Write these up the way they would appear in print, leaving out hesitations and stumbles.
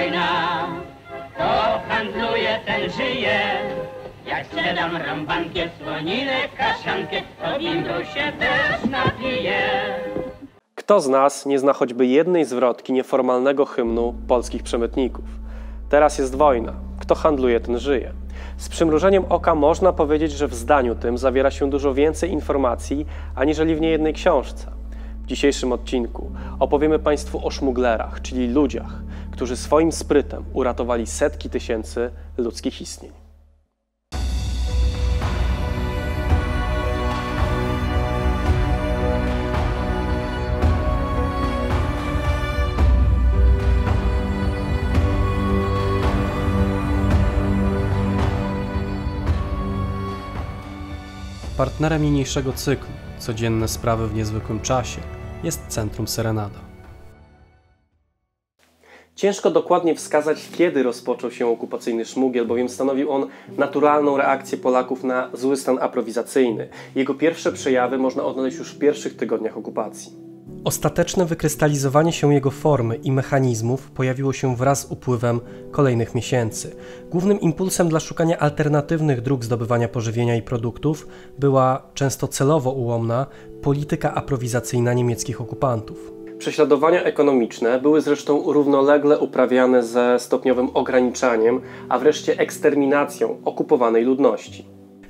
wojna. Kto handluje, ten żyje. Jak sprzedam rąbankę, słoninę, kaszankę, to windu się też napije. Kto z nas nie zna choćby jednej zwrotki nieformalnego hymnu polskich przemytników? Teraz jest wojna. Kto handluje, ten żyje. Z przymrużeniem oka można powiedzieć, że w zdaniu tym zawiera się dużo więcej informacji, aniżeli w niejednej książce. W dzisiejszym odcinku opowiemy Państwu o szmuglerach, czyli ludziach, którzy swoim sprytem uratowali setki tysięcy ludzkich istnień. Partnerem niniejszego cyklu, codzienne sprawy w niezwykłym czasie, jest Centrum Serenada. Ciężko dokładnie wskazać, kiedy rozpoczął się okupacyjny szmugiel, bowiem stanowił on naturalną reakcję Polaków na zły stan aprowizacyjny. Jego pierwsze przejawy można odnaleźć już w pierwszych tygodniach okupacji. Ostateczne wykrystalizowanie się jego formy i mechanizmów pojawiło się wraz z upływem kolejnych miesięcy. Głównym impulsem dla szukania alternatywnych dróg zdobywania pożywienia i produktów była często celowo ułomna polityka aprowizacyjna niemieckich okupantów. Prześladowania ekonomiczne były zresztą równolegle uprawiane ze stopniowym ograniczaniem, a wreszcie eksterminacją okupowanej ludności.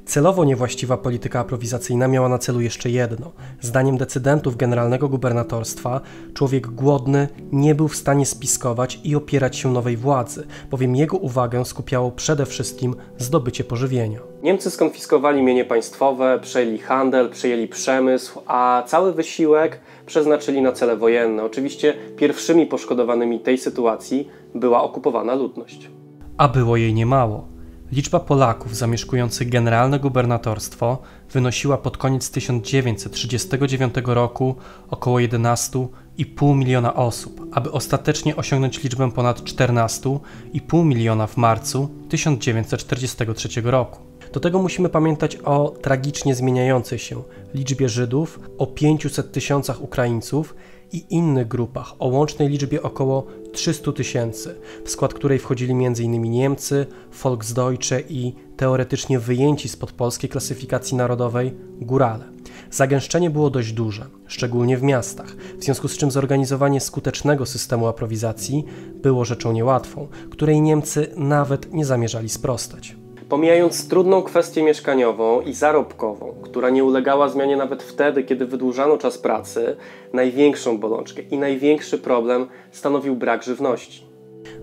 Celowo niewłaściwa polityka aprowizacyjna miała na celu jeszcze jedno. Zdaniem decydentów generalnego gubernatorstwa, człowiek głodny nie był w stanie spiskować i opierać się nowej władzy, bowiem jego uwagę skupiało przede wszystkim zdobycie pożywienia. Niemcy skonfiskowali mienie państwowe, przejęli handel, przejęli przemysł, a cały wysiłek przeznaczyli na cele wojenne. Oczywiście pierwszymi poszkodowanymi tej sytuacji była okupowana ludność. A było jej niemało. Liczba Polaków zamieszkujących generalne gubernatorstwo wynosiła pod koniec 1939 roku około 11,5 miliona osób, aby ostatecznie osiągnąć liczbę ponad 14,5 miliona w marcu 1943 roku. Do tego musimy pamiętać o tragicznie zmieniającej się liczbie Żydów, o 500 tysiącach Ukraińców i innych grupach o łącznej liczbie około 300 tysięcy, w skład której wchodzili m.in. Niemcy, Volksdeutsche i teoretycznie wyjęci spod polskiej klasyfikacji narodowej Górale. Zagęszczenie było dość duże, szczególnie w miastach, w związku z czym zorganizowanie skutecznego systemu aprowizacji było rzeczą niełatwą, której Niemcy nawet nie zamierzali sprostać. Pomijając trudną kwestię mieszkaniową i zarobkową, która nie ulegała zmianie nawet wtedy, kiedy wydłużano czas pracy, największą bolączkę i największy problem stanowił brak żywności.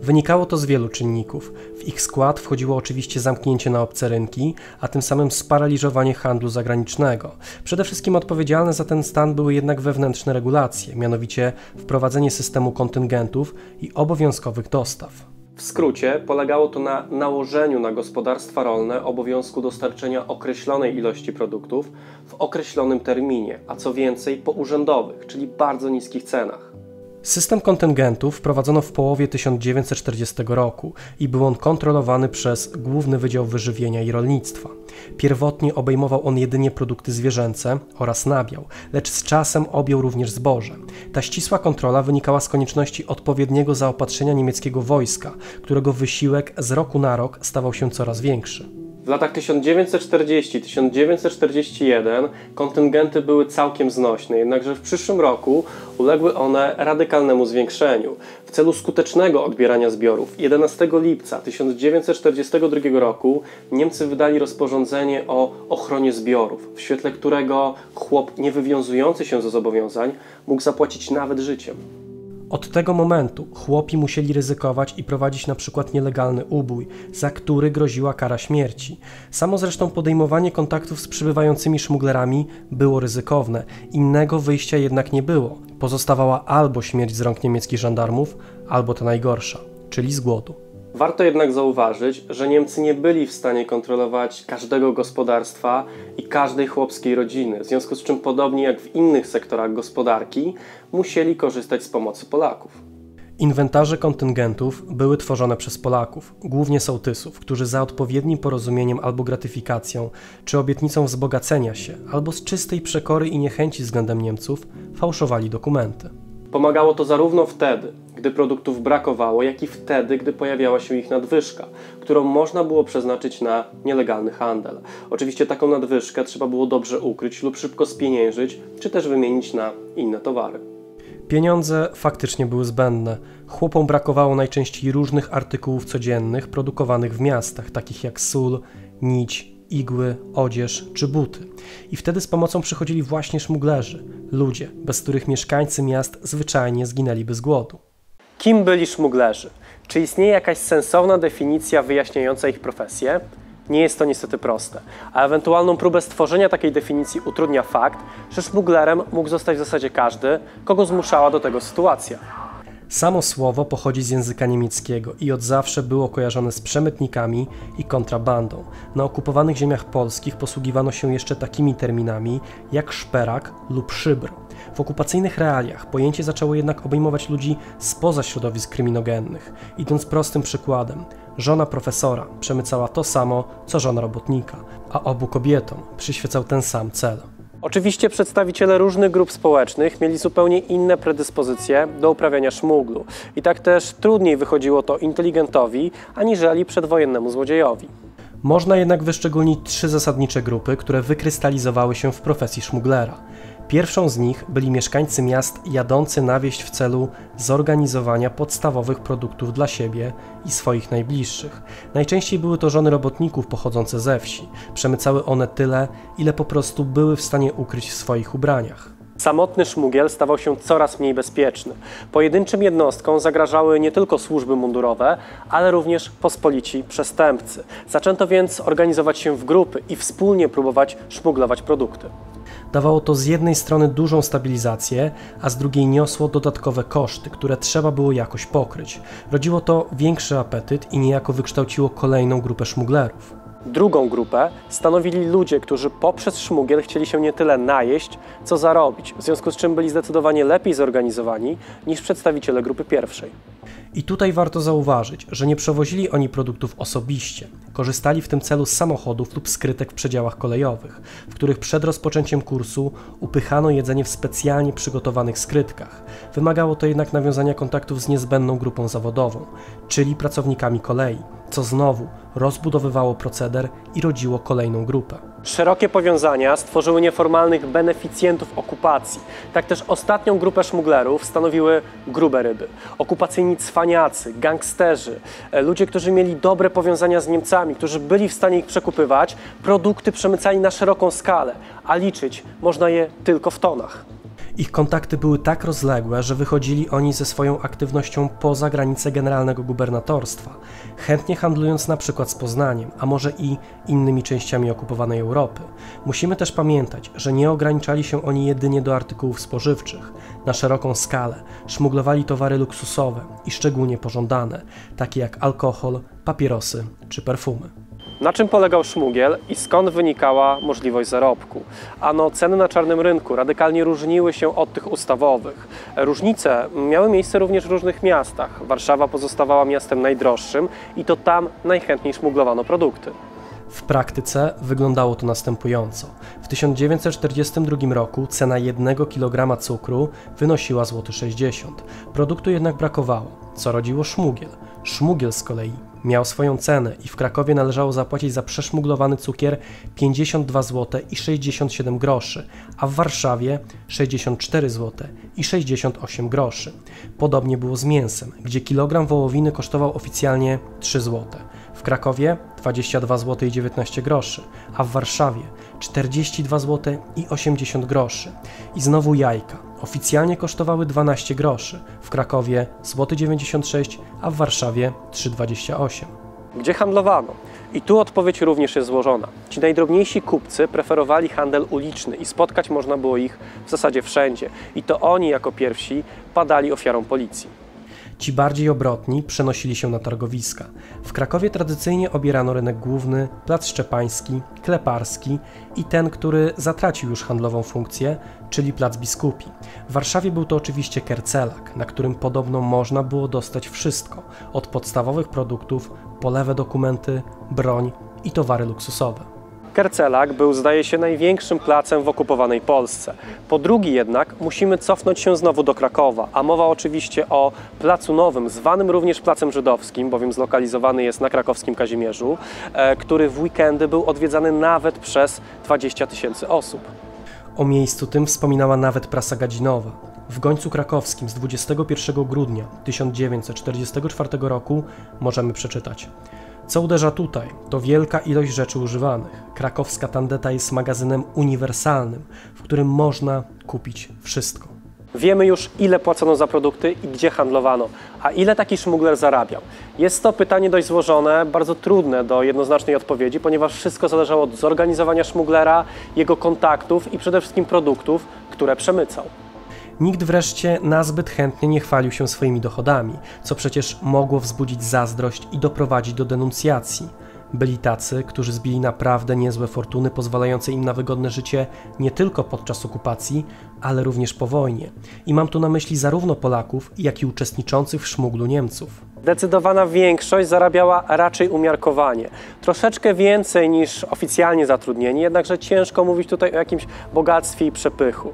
Wynikało to z wielu czynników. W ich skład wchodziło oczywiście zamknięcie na obce rynki, a tym samym sparaliżowanie handlu zagranicznego. Przede wszystkim odpowiedzialne za ten stan były jednak wewnętrzne regulacje, mianowicie wprowadzenie systemu kontyngentów i obowiązkowych dostaw. W skrócie polegało to na nałożeniu na gospodarstwa rolne obowiązku dostarczenia określonej ilości produktów w określonym terminie, a co więcej po urzędowych, czyli bardzo niskich cenach. System kontyngentów wprowadzono w połowie 1940 roku i był on kontrolowany przez Główny Wydział Wyżywienia i Rolnictwa. Pierwotnie obejmował on jedynie produkty zwierzęce oraz nabiał, lecz z czasem objął również zboże. Ta ścisła kontrola wynikała z konieczności odpowiedniego zaopatrzenia niemieckiego wojska, którego wysiłek z roku na rok stawał się coraz większy. W latach 1940-1941 kontyngenty były całkiem znośne, jednakże w przyszłym roku uległy one radykalnemu zwiększeniu. W celu skutecznego odbierania zbiorów 11 lipca 1942 roku Niemcy wydali rozporządzenie o ochronie zbiorów, w świetle którego chłop nie wywiązujący się ze zobowiązań mógł zapłacić nawet życiem. Od tego momentu chłopi musieli ryzykować i prowadzić na przykład nielegalny ubój, za który groziła kara śmierci. Samo zresztą podejmowanie kontaktów z przybywającymi szmuglerami było ryzykowne, innego wyjścia jednak nie było. Pozostawała albo śmierć z rąk niemieckich żandarmów, albo ta najgorsza, czyli z głodu. Warto jednak zauważyć, że Niemcy nie byli w stanie kontrolować każdego gospodarstwa i każdej chłopskiej rodziny, w związku z czym podobnie jak w innych sektorach gospodarki musieli korzystać z pomocy Polaków. Inwentarze kontyngentów były tworzone przez Polaków, głównie sołtysów, którzy za odpowiednim porozumieniem albo gratyfikacją, czy obietnicą wzbogacenia się, albo z czystej przekory i niechęci względem Niemców fałszowali dokumenty. Pomagało to zarówno wtedy, gdy produktów brakowało, jak i wtedy, gdy pojawiała się ich nadwyżka, którą można było przeznaczyć na nielegalny handel. Oczywiście taką nadwyżkę trzeba było dobrze ukryć lub szybko spieniężyć, czy też wymienić na inne towary. Pieniądze faktycznie były zbędne. Chłopom brakowało najczęściej różnych artykułów codziennych produkowanych w miastach, takich jak sól, nić, igły, odzież czy buty. I wtedy z pomocą przychodzili właśnie szmuglerzy, ludzie, bez których mieszkańcy miast zwyczajnie zginęliby z głodu. Kim byli szmuglerzy? Czy istnieje jakaś sensowna definicja wyjaśniająca ich profesję? Nie jest to niestety proste, a ewentualną próbę stworzenia takiej definicji utrudnia fakt, że szmuglerem mógł zostać w zasadzie każdy, kogo zmuszała do tego sytuacja. Samo słowo pochodzi z języka niemieckiego i od zawsze było kojarzone z przemytnikami i kontrabandą. Na okupowanych ziemiach polskich posługiwano się jeszcze takimi terminami jak szperak lub szybr. W okupacyjnych realiach pojęcie zaczęło jednak obejmować ludzi spoza środowisk kryminogennych. Idąc prostym przykładem, żona profesora przemycała to samo, co żona robotnika, a obu kobietom przyświecał ten sam cel. Oczywiście przedstawiciele różnych grup społecznych mieli zupełnie inne predyspozycje do uprawiania szmuglu i tak też trudniej wychodziło to inteligentowi aniżeli przedwojennemu złodziejowi. Można jednak wyszczególnić 3 zasadnicze grupy, które wykrystalizowały się w profesji szmuglera. Pierwszą z nich byli mieszkańcy miast jadący na wieś w celu zorganizowania podstawowych produktów dla siebie i swoich najbliższych. Najczęściej były to żony robotników pochodzące ze wsi. Przemycały one tyle, ile po prostu były w stanie ukryć w swoich ubraniach. Samotny szmugiel stawał się coraz mniej bezpieczny. Pojedynczym jednostkom zagrażały nie tylko służby mundurowe, ale również pospolici przestępcy. Zaczęto więc organizować się w grupy i wspólnie próbować szmuglować produkty. Dawało to z jednej strony dużą stabilizację, a z drugiej niosło dodatkowe koszty, które trzeba było jakoś pokryć. Rodziło to większy apetyt i niejako wykształciło kolejną grupę szmuglerów. Drugą grupę stanowili ludzie, którzy poprzez szmugiel chcieli się nie tyle najeść, co zarobić, w związku z czym byli zdecydowanie lepiej zorganizowani niż przedstawiciele grupy pierwszej. I tutaj warto zauważyć, że nie przewozili oni produktów osobiście. Korzystali w tym celu z samochodów lub skrytek w przedziałach kolejowych, w których przed rozpoczęciem kursu upychano jedzenie w specjalnie przygotowanych skrytkach. Wymagało to jednak nawiązania kontaktów z niezbędną grupą zawodową, czyli pracownikami kolei, co znowu rozbudowywało proceder i rodziło kolejną grupę. Szerokie powiązania stworzyły nieformalnych beneficjentów okupacji. Tak też ostatnią grupę szmuglerów stanowiły grube ryby. Okupacyjni cwaniacy, gangsterzy, ludzie, którzy mieli dobre powiązania z Niemcami, którzy byli w stanie ich przekupywać, produkty przemycali na szeroką skalę, a liczyć można je tylko w tonach. Ich kontakty były tak rozległe, że wychodzili oni ze swoją aktywnością poza granice generalnego gubernatorstwa, chętnie handlując na przykład z Poznaniem, a może i innymi częściami okupowanej Europy. Musimy też pamiętać, że nie ograniczali się oni jedynie do artykułów spożywczych. Na szeroką skalę szmuglowali towary luksusowe i szczególnie pożądane, takie jak alkohol, papierosy czy perfumy. Na czym polegał szmugiel i skąd wynikała możliwość zarobku? Ano, ceny na czarnym rynku radykalnie różniły się od tych ustawowych. Różnice miały miejsce również w różnych miastach. Warszawa pozostawała miastem najdroższym i to tam najchętniej szmuglowano produkty. W praktyce wyglądało to następująco. W 1942 roku cena 1 kg cukru wynosiła złoty 60 zł. Produktu jednak brakowało, co rodziło szmugiel. Szmugiel z kolei miał swoją cenę i w Krakowie należało zapłacić za przeszmuglowany cukier 52 zł i 67 groszy, a w Warszawie 64 zł i 68 groszy. Podobnie było z mięsem, gdzie kilogram wołowiny kosztował oficjalnie 3 zł. W Krakowie 22 zł i 19 groszy, a w Warszawie 42 zł i 80 groszy. I znowu jajka. Oficjalnie kosztowały 12 groszy, w Krakowie złoty 96 zł, a w Warszawie 3,28 zł. Gdzie handlowano? I tu odpowiedź również jest złożona. Ci najdrobniejsi kupcy preferowali handel uliczny i spotkać można było ich w zasadzie wszędzie. I to oni jako pierwsi padali ofiarą policji. Ci bardziej obrotni przenosili się na targowiska. W Krakowie tradycyjnie obierano rynek główny, plac Szczepański, Kleparski i ten, który zatracił już handlową funkcję, czyli plac Biskupi. W Warszawie był to oczywiście Kercelak, na którym podobno można było dostać wszystko, od podstawowych produktów po lewe dokumenty, broń i towary luksusowe. Kercelak był, zdaje się, największym placem w okupowanej Polsce. Po drugi jednak musimy cofnąć się znowu do Krakowa, a mowa oczywiście o Placu Nowym, zwanym również Placem Żydowskim, bowiem zlokalizowany jest na krakowskim Kazimierzu, który w weekendy był odwiedzany nawet przez 20 000 osób. O miejscu tym wspominała nawet prasa gadzinowa. W Gońcu Krakowskim z 21 grudnia 1944 roku możemy przeczytać: co uderza tutaj, to wielka ilość rzeczy używanych. Krakowska tandeta jest magazynem uniwersalnym, w którym można kupić wszystko. Wiemy już, ile płacono za produkty i gdzie handlowano, a ile taki szmugler zarabiał. Jest to pytanie dość złożone, bardzo trudne do jednoznacznej odpowiedzi, ponieważ wszystko zależało od zorganizowania szmuglera, jego kontaktów i przede wszystkim produktów, które przemycał. Nikt wreszcie nazbyt chętnie nie chwalił się swoimi dochodami, co przecież mogło wzbudzić zazdrość i doprowadzić do denuncjacji. Byli tacy, którzy zbili naprawdę niezłe fortuny, pozwalające im na wygodne życie nie tylko podczas okupacji, ale również po wojnie. I mam tu na myśli zarówno Polaków, jak i uczestniczących w szmuglu Niemców. Zdecydowana większość zarabiała raczej umiarkowanie. Troszeczkę więcej niż oficjalnie zatrudnieni, jednakże ciężko mówić tutaj o jakimś bogactwie i przepychu.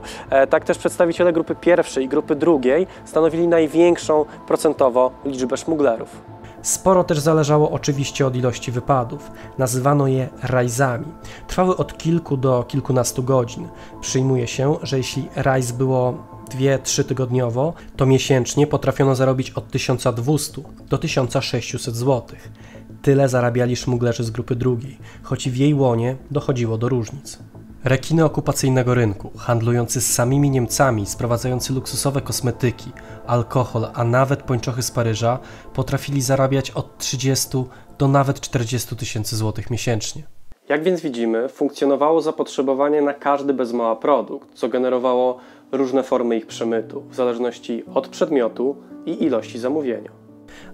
Tak też przedstawiciele grupy pierwszej i grupy drugiej stanowili największą procentowo liczbę szmuglerów. Sporo też zależało oczywiście od ilości wypadów. Nazywano je rajzami. Trwały od kilku do kilkunastu godzin. Przyjmuje się, że jeśli rajz było 2-3 tygodniowo, to miesięcznie potrafiono zarobić od 1200 do 1600 zł. Tyle zarabiali szmuglerzy z grupy drugiej, choć w jej łonie dochodziło do różnic. Rekiny okupacyjnego rynku, handlujący z samymi Niemcami, sprowadzający luksusowe kosmetyki, alkohol, a nawet pończochy z Paryża, potrafili zarabiać od 30 do nawet 40 000 złotych miesięcznie. Jak więc widzimy, funkcjonowało zapotrzebowanie na każdy bez mała produkt, co generowało różne formy ich przemytu, w zależności od przedmiotu i ilości zamówienia.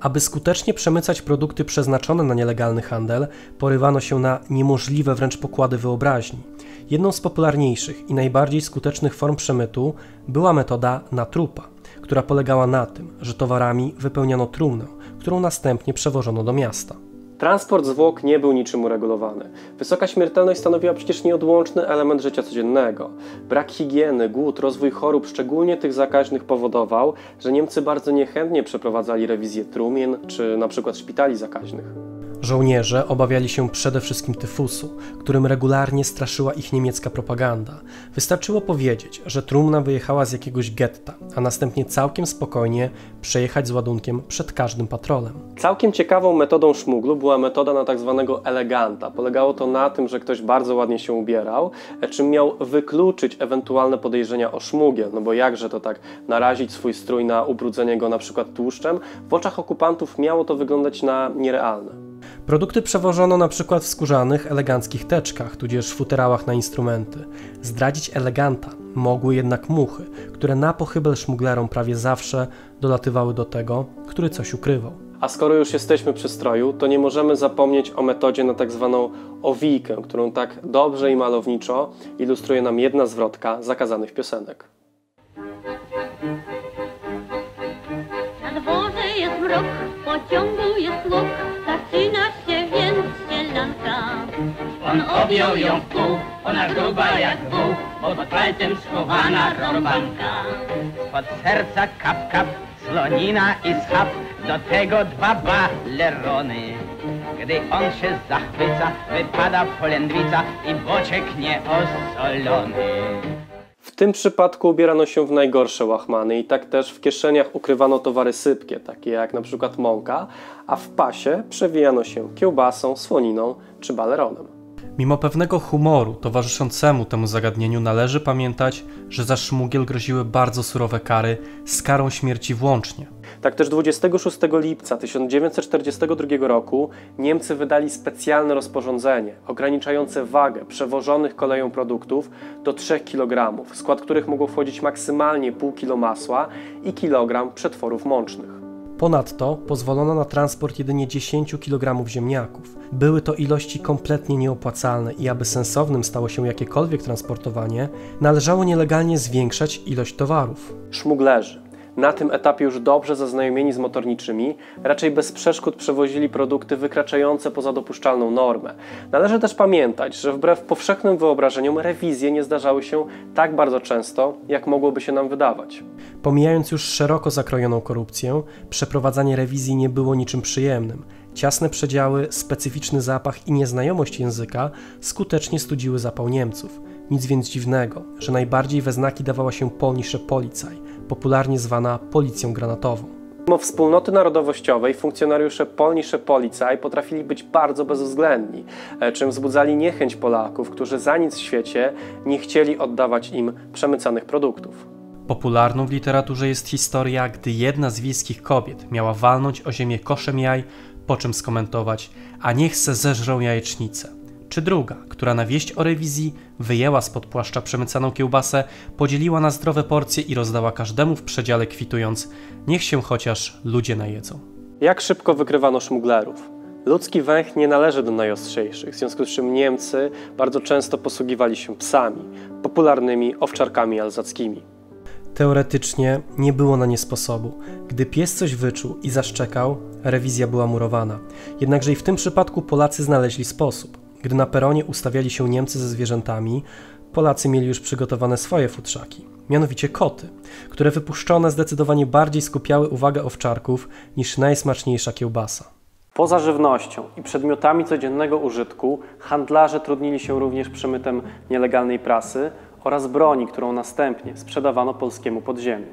Aby skutecznie przemycać produkty przeznaczone na nielegalny handel, porywano się na niemożliwe wręcz pokłady wyobraźni. Jedną z popularniejszych i najbardziej skutecznych form przemytu była metoda na trupa, która polegała na tym, że towarami wypełniano trumnę, którą następnie przewożono do miasta. Transport zwłok nie był niczym uregulowany. Wysoka śmiertelność stanowiła przecież nieodłączny element życia codziennego. Brak higieny, głód, rozwój chorób, szczególnie tych zakaźnych, powodował, że Niemcy bardzo niechętnie przeprowadzali rewizję trumien czy na przykład szpitali zakaźnych. Żołnierze obawiali się przede wszystkim tyfusu, którym regularnie straszyła ich niemiecka propaganda. Wystarczyło powiedzieć, że trumna wyjechała z jakiegoś getta, a następnie całkiem spokojnie przejechać z ładunkiem przed każdym patrolem. Całkiem ciekawą metodą szmuglu była metoda na tak zwanego eleganta. Polegało to na tym, że ktoś bardzo ładnie się ubierał, czym miał wykluczyć ewentualne podejrzenia o szmugiel, no bo jakże to tak narazić swój strój na ubrudzenie go na przykład tłuszczem? W oczach okupantów miało to wyglądać na nierealne. Produkty przewożono na przykład w skórzanych, eleganckich teczkach, tudzież futerałach na instrumenty. Zdradzić eleganta mogły jednak muchy, które na pochybel szmuglerom prawie zawsze dolatywały do tego, który coś ukrywał. A skoro już jesteśmy przy stroju, to nie możemy zapomnieć o metodzie na tak zwaną owijkę, którą tak dobrze i malowniczo ilustruje nam jedna zwrotka zakazanych piosenek. Na dworze jest mrok, w pociągu jest łok, zaczyna się więc sielanka. On objął ją w pół, ona gruba jak wół, bo pod palcem schowana rąbanka. Pod serca kap kap, slonina i schab, do tego 2 balerony. Gdy on się zachwyca, wypada polędwica i boczek nieosolony. W tym przypadku ubierano się w najgorsze łachmany i tak też w kieszeniach ukrywano towary sypkie, takie jak na przykład mąka, a w pasie przewijano się kiełbasą, słoniną czy baleronem. Mimo pewnego humoru towarzyszącemu temu zagadnieniu należy pamiętać, że za szmugiel groziły bardzo surowe kary z karą śmierci włącznie. Tak też 26 lipca 1942 roku Niemcy wydali specjalne rozporządzenie ograniczające wagę przewożonych koleją produktów do 3 kg, w skład których mogło wchodzić maksymalnie pół kilo masła i kilogram przetworów mącznych. Ponadto pozwolono na transport jedynie 10 kg ziemniaków. Były to ilości kompletnie nieopłacalne i aby sensownym stało się jakiekolwiek transportowanie, należało nielegalnie zwiększać ilość towarów. Szmuglerzy Na tym etapie już dobrze zaznajomieni z motorniczymi, raczej bez przeszkód przewozili produkty wykraczające poza dopuszczalną normę. Należy też pamiętać, że wbrew powszechnym wyobrażeniom rewizje nie zdarzały się tak bardzo często, jak mogłoby się nam wydawać. Pomijając już szeroko zakrojoną korupcję, przeprowadzanie rewizji nie było niczym przyjemnym. Ciasne przedziały, specyficzny zapach i nieznajomość języka skutecznie studziły zapał Niemców. Nic więc dziwnego, że najbardziej we znaki dawała się Polnische Polizei, popularnie zwana policją granatową. Mimo wspólnoty narodowościowej funkcjonariusze Polnische Polizei potrafili być bardzo bezwzględni, czym wzbudzali niechęć Polaków, którzy za nic w świecie nie chcieli oddawać im przemycanych produktów. Popularną w literaturze jest historia, gdy jedna z wiejskich kobiet miała walnąć o ziemię koszem jaj, po czym skomentować: a niech se zeżrą jajecznicę. Czy druga, która na wieść o rewizji wyjęła spod płaszcza przemycaną kiełbasę, podzieliła na zdrowe porcje i rozdała każdemu w przedziale, kwitując: niech się chociaż ludzie najedzą. Jak szybko wykrywano szmuglerów? Ludzki węch nie należy do najostrzejszych, w związku z czym Niemcy bardzo często posługiwali się psami, popularnymi owczarkami alzackimi. Teoretycznie nie było na nie sposobu. Gdy pies coś wyczuł i zaszczekał, rewizja była murowana. Jednakże i w tym przypadku Polacy znaleźli sposób. Gdy na peronie ustawiali się Niemcy ze zwierzętami, Polacy mieli już przygotowane swoje futrzaki, mianowicie koty, które wypuszczone zdecydowanie bardziej skupiały uwagę owczarków niż najsmaczniejsza kiełbasa. Poza żywnością i przedmiotami codziennego użytku, handlarze trudnili się również przemytem nielegalnej prasy oraz broni, którą następnie sprzedawano polskiemu podziemiu.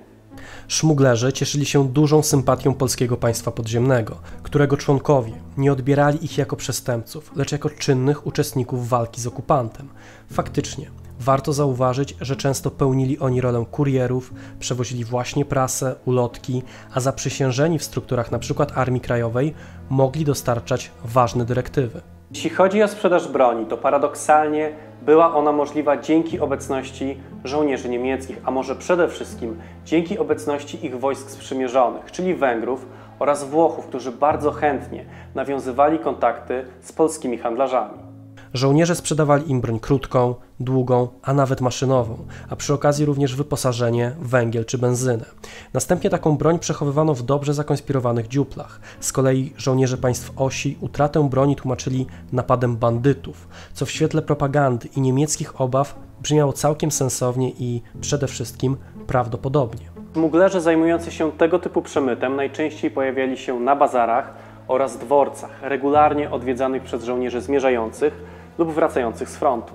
Szmuglerzy cieszyli się dużą sympatią polskiego państwa podziemnego, którego członkowie nie odbierali ich jako przestępców, lecz jako czynnych uczestników walki z okupantem. Faktycznie, warto zauważyć, że często pełnili oni rolę kurierów, przewozili właśnie prasę, ulotki, a zaprzysiężeni w strukturach np. Armii Krajowej mogli dostarczać ważne dyrektywy. Jeśli chodzi o sprzedaż broni, to paradoksalnie była ona możliwa dzięki obecności żołnierzy niemieckich, a może przede wszystkim dzięki obecności ich wojsk sprzymierzonych, czyli Węgrów oraz Włochów, którzy bardzo chętnie nawiązywali kontakty z polskimi handlarzami. Żołnierze sprzedawali im broń krótką, długą, a nawet maszynową, a przy okazji również wyposażenie, węgiel czy benzynę. Następnie taką broń przechowywano w dobrze zakonspirowanych dziuplach. Z kolei żołnierze państw osi utratę broni tłumaczyli napadem bandytów, co w świetle propagandy i niemieckich obaw brzmiało całkiem sensownie i przede wszystkim prawdopodobnie. Szmuglerzy zajmujący się tego typu przemytem najczęściej pojawiali się na bazarach oraz dworcach, regularnie odwiedzanych przez żołnierzy zmierzających lub wracających z frontu.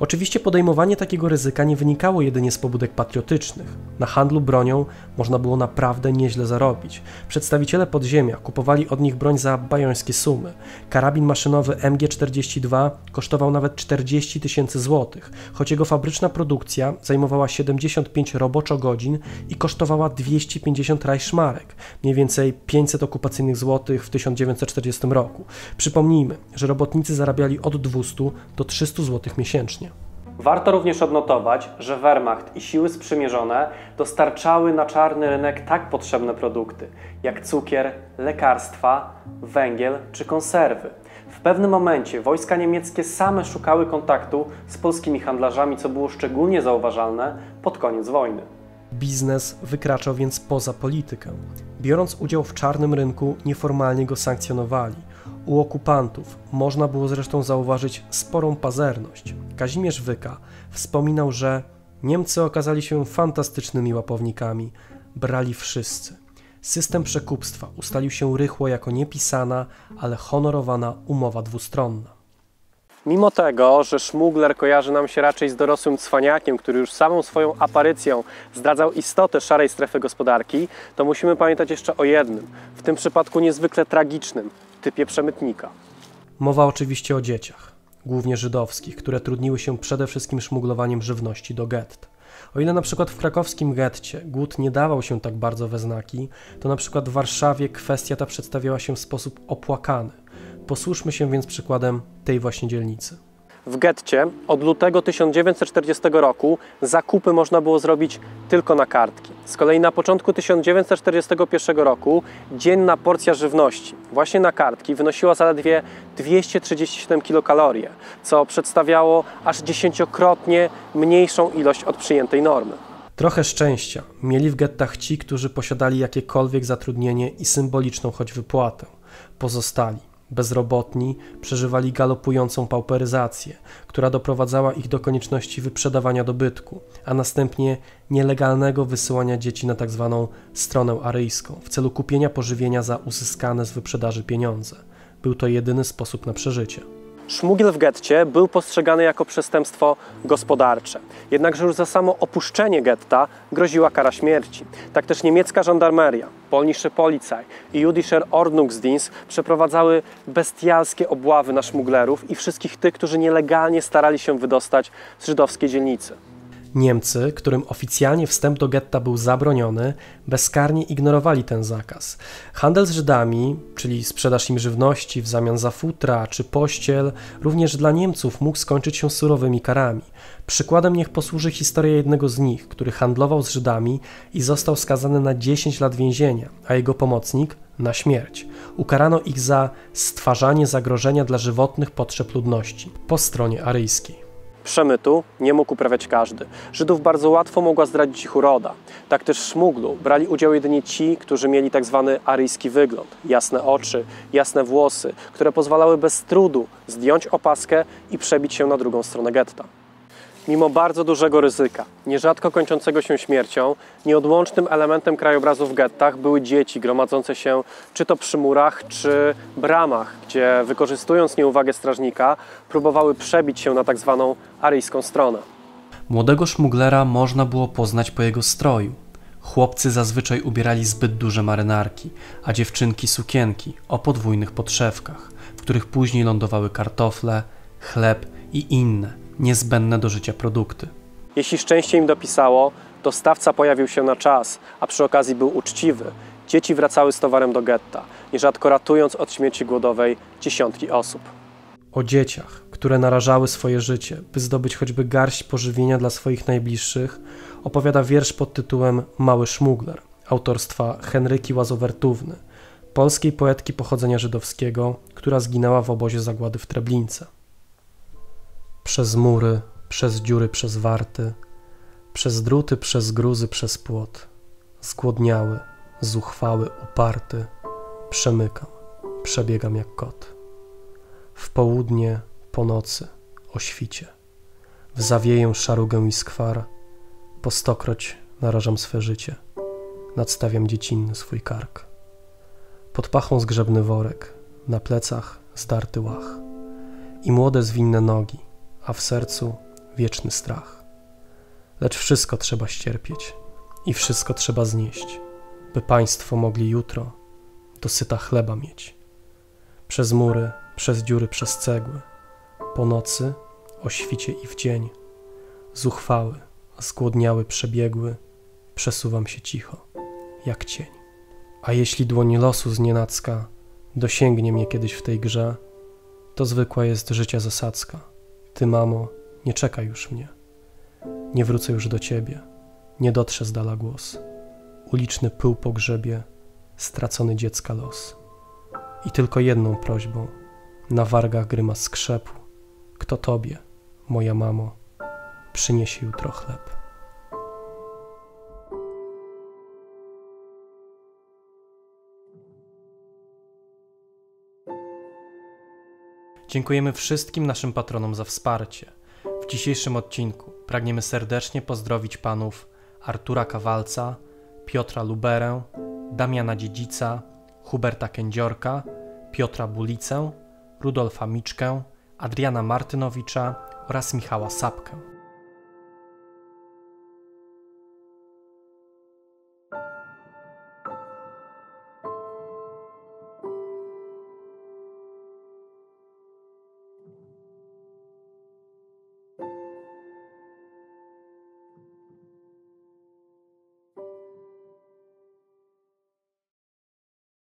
Oczywiście podejmowanie takiego ryzyka nie wynikało jedynie z pobudek patriotycznych. Na handlu bronią można było naprawdę nieźle zarobić. Przedstawiciele podziemia kupowali od nich broń za bajońskie sumy. Karabin maszynowy MG42 kosztował nawet 40 000 złotych, choć jego fabryczna produkcja zajmowała 75 roboczo-godzin i kosztowała 250 Reichsmarek, mniej więcej 500 okupacyjnych złotych w 1940 roku. Przypomnijmy, że robotnicy zarabiali od 200 do 300 złotych miesięcznie. Warto również odnotować, że Wehrmacht i siły sprzymierzone dostarczały na czarny rynek tak potrzebne produkty, jak cukier, lekarstwa, węgiel czy konserwy. W pewnym momencie wojska niemieckie same szukały kontaktu z polskimi handlarzami, co było szczególnie zauważalne pod koniec wojny. Biznes wykraczał więc poza politykę. Biorąc udział w czarnym rynku, nieformalnie go sankcjonowali. U okupantów można było zresztą zauważyć sporą pazerność. Kazimierz Wyka wspominał, że Niemcy okazali się fantastycznymi łapownikami. Brali wszyscy. System przekupstwa ustalił się rychło jako niepisana, ale honorowana umowa dwustronna. Mimo tego, że szmugler kojarzy nam się raczej z dorosłym cwaniakiem, który już samą swoją aparycją zdradzał istotę szarej strefy gospodarki, to musimy pamiętać jeszcze o jednym, w tym przypadku niezwykle tragicznym, typie przemytnika. Mowa oczywiście o dzieciach, głównie żydowskich, które trudniły się przede wszystkim szmuglowaniem żywności do gett. O ile na przykład w krakowskim getcie głód nie dawał się tak bardzo we znaki, to na przykład w Warszawie kwestia ta przedstawiała się w sposób opłakany. Posłuszmy się więc przykładem tej właśnie dzielnicy. W getcie od lutego 1940 roku zakupy można było zrobić tylko na kartki. Z kolei na początku 1941 roku dzienna porcja żywności właśnie na kartki wynosiła zaledwie 237 kilokalorii, co przedstawiało aż 10-krotnie mniejszą ilość od przyjętej normy. Trochę szczęścia mieli w gettach ci, którzy posiadali jakiekolwiek zatrudnienie i symboliczną choć wypłatę. Pozostali, bezrobotni, przeżywali galopującą pauperyzację, która doprowadzała ich do konieczności wyprzedawania dobytku, a następnie nielegalnego wysyłania dzieci na tzw. stronę aryjską w celu kupienia pożywienia za uzyskane z wyprzedaży pieniądze. Był to jedyny sposób na przeżycie. Szmugiel w getcie był postrzegany jako przestępstwo gospodarcze. Jednakże już za samo opuszczenie getta groziła kara śmierci. Tak też niemiecka żandarmeria, polnische Polizei i Judischer Ordnungsdienst przeprowadzały bestialskie obławy na szmuglerów i wszystkich tych, którzy nielegalnie starali się wydostać z żydowskiej dzielnicy. Niemcy, którym oficjalnie wstęp do getta był zabroniony, bezkarnie ignorowali ten zakaz. Handel z Żydami, czyli sprzedaż im żywności w zamian za futra czy pościel, również dla Niemców mógł skończyć się surowymi karami. Przykładem niech posłuży historia jednego z nich, który handlował z Żydami i został skazany na 10 lat więzienia, a jego pomocnik na śmierć. Ukarano ich za stwarzanie zagrożenia dla żywotnych potrzeb ludności po stronie aryjskiej. Przemytu nie mógł uprawiać każdy. Żydów bardzo łatwo mogła zdradzić ich uroda. Tak też w szmuglu brali udział jedynie ci, którzy mieli tzw. aryjski wygląd. Jasne oczy, jasne włosy, które pozwalały bez trudu zdjąć opaskę i przebić się na drugą stronę getta. Mimo bardzo dużego ryzyka, nierzadko kończącego się śmiercią, nieodłącznym elementem krajobrazu w gettach były dzieci gromadzące się czy to przy murach, czy bramach, gdzie wykorzystując nieuwagę strażnika, próbowały przebić się na tzw. aryjską stronę. Młodego szmuglera można było poznać po jego stroju. Chłopcy zazwyczaj ubierali zbyt duże marynarki, a dziewczynki sukienki o podwójnych podszewkach, w których później lądowały kartofle, chleb i inne, niezbędne do życia produkty. Jeśli szczęście im dopisało, dostawca pojawił się na czas, a przy okazji był uczciwy. Dzieci wracały z towarem do getta, nierzadko ratując od śmierci głodowej dziesiątki osób. O dzieciach, które narażały swoje życie, by zdobyć choćby garść pożywienia dla swoich najbliższych, opowiada wiersz pod tytułem Mały szmugler, autorstwa Henryki Łazowertówny, polskiej poetki pochodzenia żydowskiego, która zginęła w obozie zagłady w Treblince. Przez mury, przez dziury, przez warty, przez druty, przez gruzy, przez płot, zgłodniały, zuchwały, uparty, przemykam, przebiegam jak kot. W południe, po nocy, o świcie, w zawieję szarugę i skwar, po stokroć narażam swe życie, nadstawiam dziecinny swój kark. Pod pachą zgrzebny worek, na plecach zdarty łach i młode zwinne nogi, a w sercu wieczny strach. Lecz wszystko trzeba ścierpieć i wszystko trzeba znieść, by państwo mogli jutro dosyta chleba mieć. Przez mury, przez dziury, przez cegły, po nocy, o świcie i w dzień, zuchwały, zgłodniały, przebiegły, przesuwam się cicho, jak cień. A jeśli dłoń losu znienacka dosięgnie mnie kiedyś w tej grze, to zwykła jest życia zasadzka. Ty, mamo, nie czekaj już mnie. Nie wrócę już do ciebie, nie dotrze z dala głos. Uliczny pył pogrzebie, stracony dziecka los. I tylko jedną prośbą, na wargach grymas skrzepu. Kto tobie, moja mamo, przyniesie jutro chleb. Dziękujemy wszystkim naszym patronom za wsparcie. W dzisiejszym odcinku pragniemy serdecznie pozdrowić panów Artura Kawalca, Piotra Luberę, Damiana Dziedzica, Huberta Kędziorka, Piotra Bulicę, Rudolfa Miczkę, Adriana Martynowicza oraz Michała Sapkę.